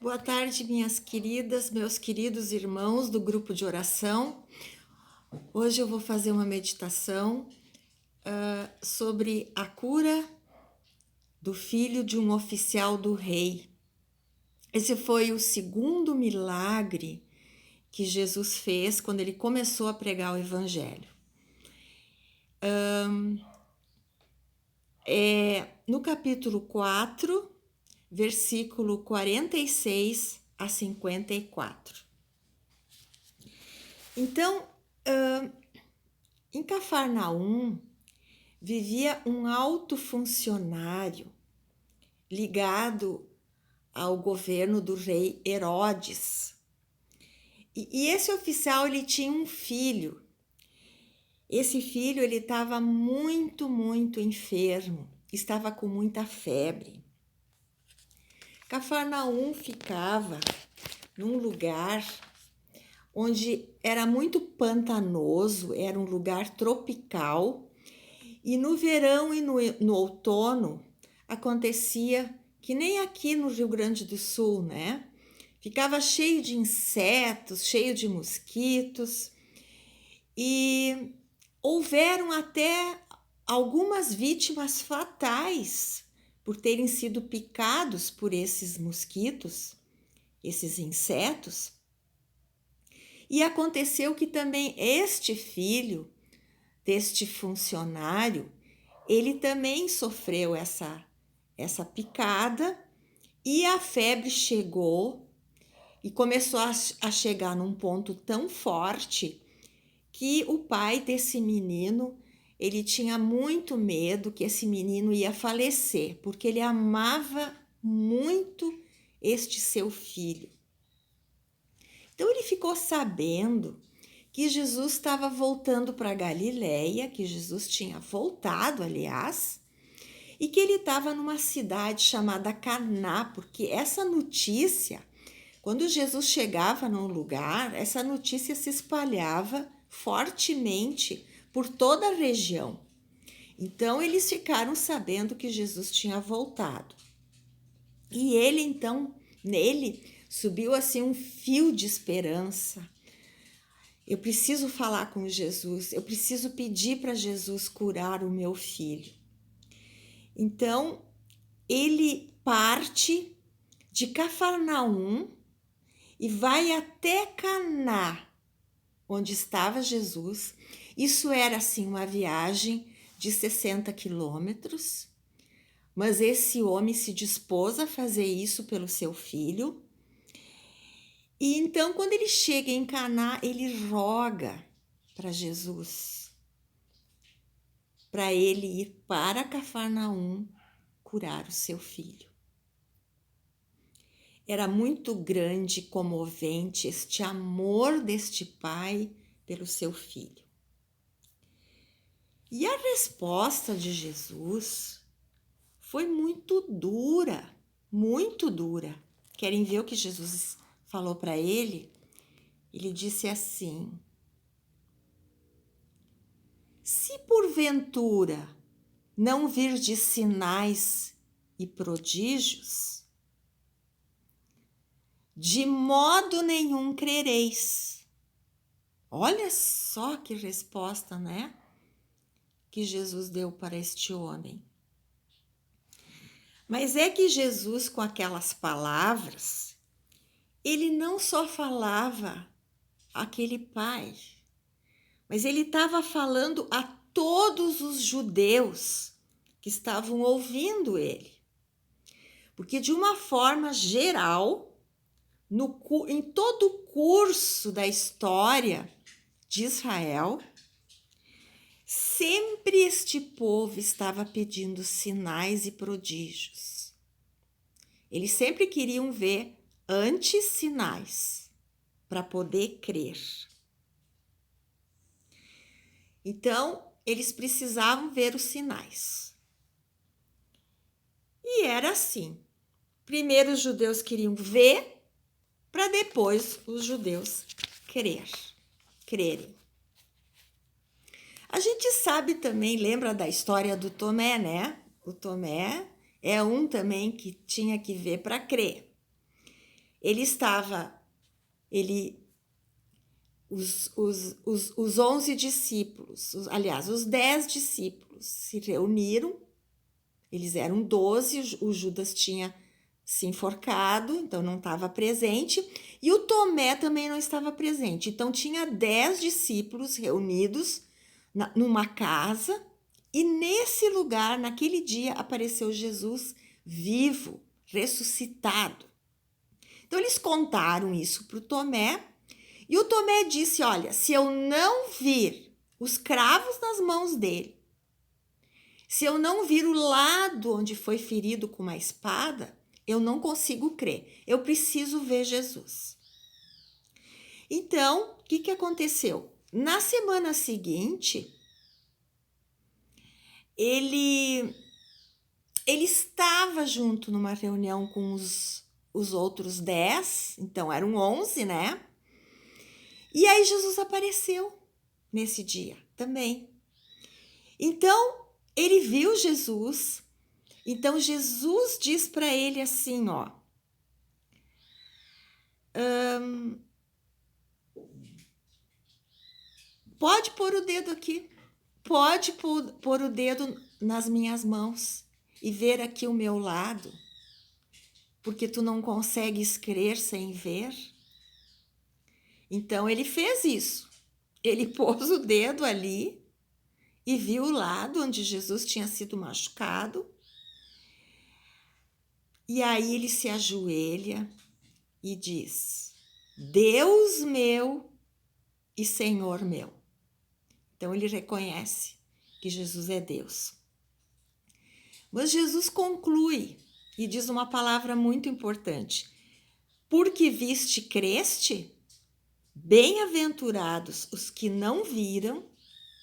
Boa tarde, minhas queridas, meus queridos irmãos do grupo de oração. Hoje eu vou fazer uma meditação sobre a cura do filho de um oficial do rei. Esse foi o segundo milagre que Jesus fez quando ele começou a pregar o evangelho. No capítulo 4, versículo 46 a 54. Então, em Cafarnaum, vivia um alto funcionário ligado ao governo do rei Herodes. E esse oficial, ele tinha um filho. Esse filho, ele estava muito enfermo, estava com muita febre. Cafarnaum ficava num lugar onde era muito pantanoso, era um lugar tropical, e no verão e no outono acontecia que nem aqui no Rio Grande do Sul, né? Ficava cheio de insetos, cheio de mosquitos, e houveram até algumas vítimas fatais por terem sido picados por esses mosquitos, esses insetos. E aconteceu que também este filho deste funcionário, ele também sofreu essa picada, e a febre chegou e começou a chegar num ponto tão forte que o pai desse menino, ele tinha muito medo que esse menino ia falecer, porque ele amava muito este seu filho. Então ele ficou sabendo que Jesus estava voltando para Galiléia, que Jesus tinha voltado, aliás, e que ele estava numa cidade chamada Caná, porque essa notícia, quando Jesus chegava num lugar, essa notícia se espalhava fortemente por toda a região. Então eles ficaram sabendo que Jesus tinha voltado. E ele então, nele, subiu assim um fio de esperança. Eu preciso falar com Jesus, eu preciso pedir para Jesus curar o meu filho. Então, ele parte de Cafarnaum e vai até Caná, onde estava Jesus. Isso era assim uma viagem de 60 quilômetros, mas esse homem se dispôs a fazer isso pelo seu filho. E então, quando ele chega em Caná, ele roga para Jesus, para ele ir para Cafarnaum curar o seu filho. Era muito grande e comovente este amor deste pai pelo seu filho. E a resposta de Jesus foi muito dura, muito dura. Querem ver o que Jesus falou para ele? Ele disse assim: se porventura não virdes sinais e prodígios, de modo nenhum crereis. Olha só que resposta, né? Que Jesus deu para este homem. Mas é que Jesus, com aquelas palavras, ele não só falava àquele pai, mas ele estava falando a todos os judeus que estavam ouvindo ele. Porque, de uma forma geral, em todo o curso da história de Israel, sempre este povo estava pedindo sinais e prodígios. Eles sempre queriam ver antes sinais para poder crer. Então, eles precisavam ver os sinais. E era assim. Primeiro os judeus queriam ver, para depois os judeus crerem. A gente sabe também, lembra da história do Tomé, né? O Tomé é um também que tinha que ver para crer. ele estava, ele, os 11 discípulos, aliás, os 10 discípulos se reuniram, eles eram 12, o Judas tinha se enforcado, então não estava presente, e o Tomé também não estava presente. Então tinha 10 discípulos reunidos numa casa, e nesse lugar, naquele dia, apareceu Jesus vivo, ressuscitado. Então eles contaram isso para o Tomé, e o Tomé disse: olha, se eu não vir os cravos nas mãos dele, se eu não vir o lado onde foi ferido com uma espada, eu não consigo crer. Eu preciso ver Jesus. Então, o que aconteceu? Na semana seguinte, ele estava junto numa reunião com os outros 10, então eram 11, né? E aí Jesus apareceu nesse dia também. Então, ele viu Jesus. Então, Jesus diz para ele assim, ó. Pode pôr o dedo aqui. Pode pôr o dedo nas minhas mãos e ver aqui o meu lado. Porque tu não consegues crer sem ver. Então, ele fez isso. Ele pôs o dedo ali e viu o lado onde Jesus tinha sido machucado. E aí ele se ajoelha e diz: Deus meu e Senhor meu. Então ele reconhece que Jesus é Deus. Mas Jesus conclui e diz uma palavra muito importante: porque viste, creste? Bem-aventurados os que não viram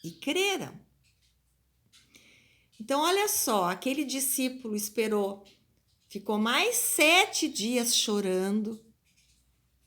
e creram. Então, olha só, aquele discípulo esperou, ficou mais 7 dias chorando,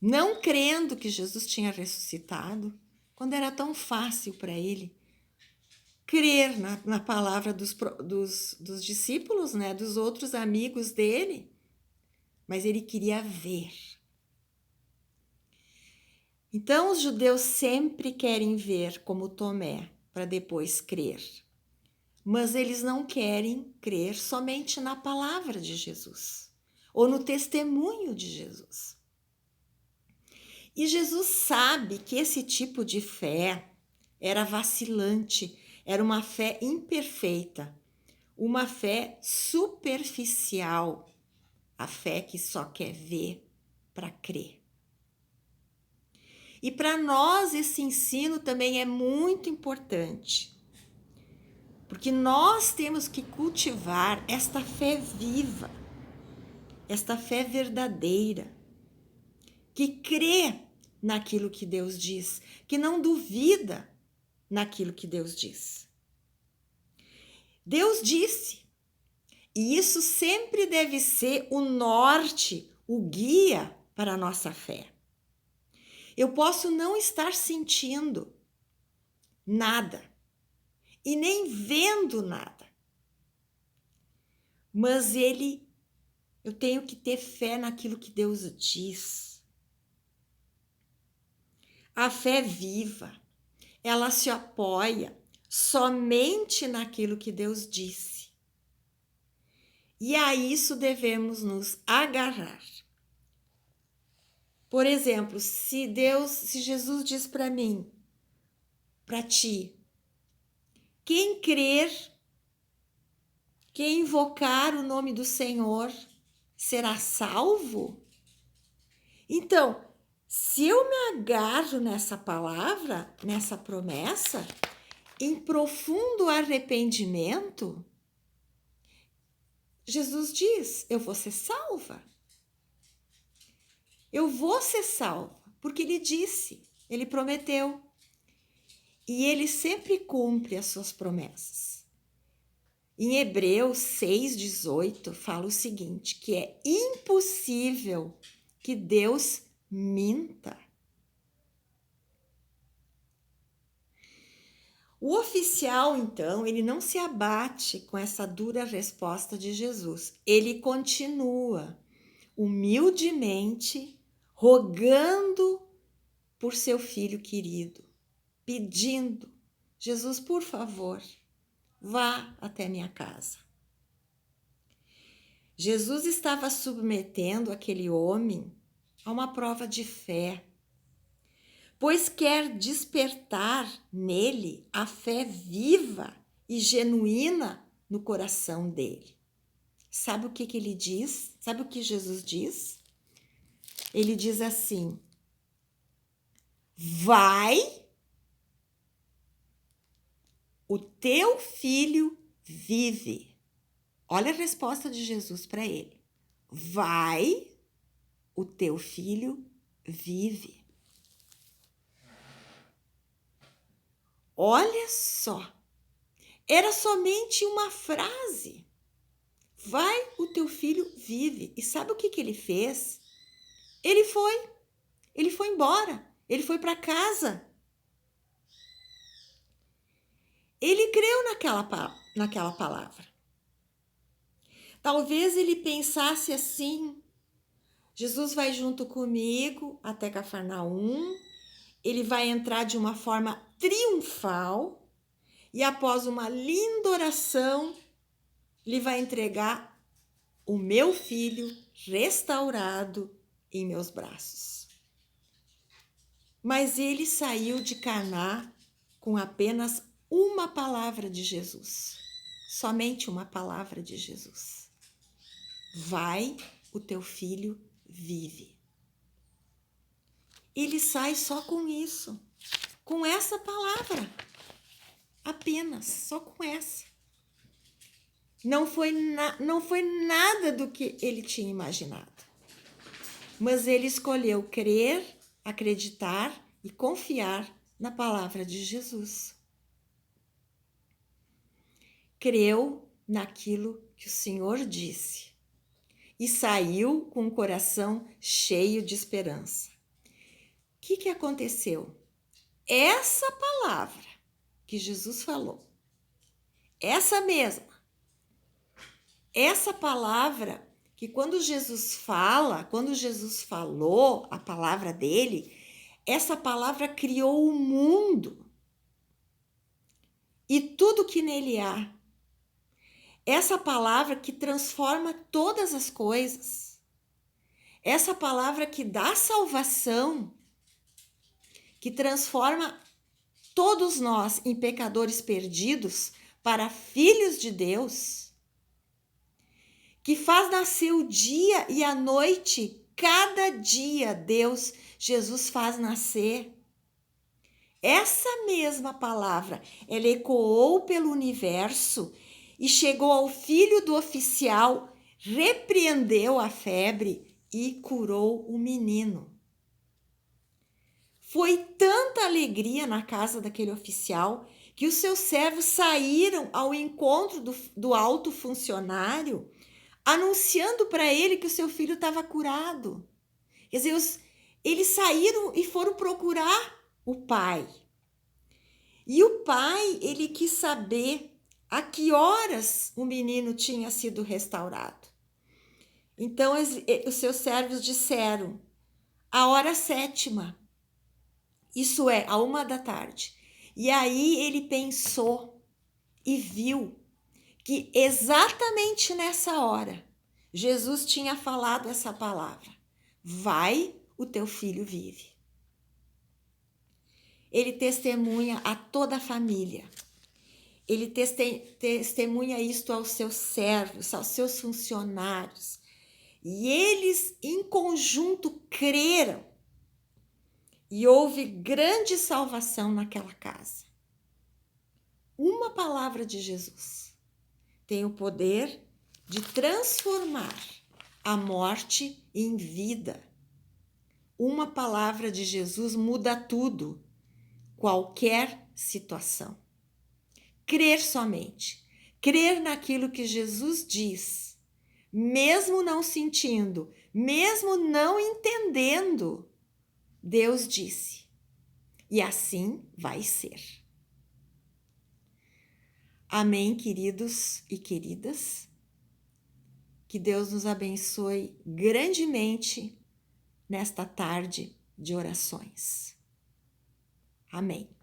não crendo que Jesus tinha ressuscitado, quando era tão fácil para ele crer na palavra dos discípulos, né, dos outros amigos dele, mas ele queria ver. Então, os judeus sempre querem ver como Tomé, para depois crer. Mas eles não querem crer somente na palavra de Jesus ou no testemunho de Jesus. E Jesus sabe que esse tipo de fé era vacilante, era uma fé imperfeita, uma fé superficial, a fé que só quer ver para crer. E para nós esse ensino também é muito importante, porque nós temos que cultivar esta fé viva, esta fé verdadeira, que crê naquilo que Deus diz, que não duvida naquilo que Deus diz. Deus disse, e isso sempre deve ser o norte, o guia para a nossa fé. Eu posso não estar sentindo nada e nem vendo nada, mas eu tenho que ter fé naquilo que Deus diz. A fé viva, ela se apoia somente naquilo que Deus disse. E a isso devemos nos agarrar. Por exemplo, se Jesus diz para mim, para ti, quem crer, quem invocar o nome do Senhor será salvo? Então, se eu me agarro nessa palavra, nessa promessa, em profundo arrependimento, Jesus diz, eu vou ser salva. Eu vou ser salva, porque ele disse, ele prometeu. E ele sempre cumpre as suas promessas. Em Hebreus 6,18 fala o seguinte, que é impossível que Deus minta. O oficial, então, ele não se abate com essa dura resposta de Jesus. Ele continua humildemente rogando por seu filho querido, pedindo: Jesus, por favor, vá até minha casa. Jesus estava submetendo aquele homem a uma prova de fé, pois quer despertar nele a fé viva e genuína no coração dele. Sabe o que ele diz? Sabe o que Jesus diz? Ele diz assim: vai, o teu filho vive. Olha a resposta de Jesus para ele: vai, o teu filho vive. Olha só, era somente uma frase. Vai, o teu filho vive. E sabe o que ele fez? Ele foi embora, ele foi para casa. Ele creu naquela palavra. Talvez ele pensasse assim: Jesus vai junto comigo até Cafarnaum, ele vai entrar de uma forma triunfal e após uma linda oração, ele vai entregar o meu filho restaurado em meus braços. Mas ele saiu de Caná com apenas uma palavra de Jesus. Somente uma palavra de Jesus. Vai, o teu filho vive. Ele sai só com isso, com essa palavra. Apenas, só com essa. Não foi nada do que ele tinha imaginado. Mas ele escolheu crer, acreditar e confiar na palavra de Jesus. Creu naquilo que o Senhor disse e saiu com o coração cheio de esperança. O que aconteceu? Essa palavra que Jesus falou, essa palavra que quando Jesus falou a palavra dele, essa palavra criou o mundo e tudo que nele há. Essa palavra que transforma todas as coisas. Essa palavra que dá salvação, que transforma todos nós em pecadores perdidos para filhos de Deus, que faz nascer o dia e a noite, cada dia Jesus faz nascer. Essa mesma palavra, ela ecoou pelo universo e chegou ao filho do oficial, repreendeu a febre e curou o menino. Foi tanta alegria na casa daquele oficial que os seus servos saíram ao encontro do alto funcionário, anunciando para ele que o seu filho estava curado. Quer dizer, eles saíram e foram procurar o pai. E o pai, ele quis saber a que horas o menino tinha sido restaurado. Então, os seus servos disseram: a hora 7ª. Isso é, a 1h. E aí ele pensou e viu que exatamente nessa hora, Jesus tinha falado essa palavra: vai, o teu filho vive. Ele testemunha a toda a família. Ele testemunha isto aos seus servos, aos seus funcionários. E eles, em conjunto, creram. E houve grande salvação naquela casa. Uma palavra de Jesus tem o poder de transformar a morte em vida. Uma palavra de Jesus muda tudo, qualquer situação. Crer somente, crer naquilo que Jesus diz, mesmo não sentindo, mesmo não entendendo, Deus disse, e assim vai ser. Amém, queridos e queridas? Que Deus nos abençoe grandemente nesta tarde de orações. Amém.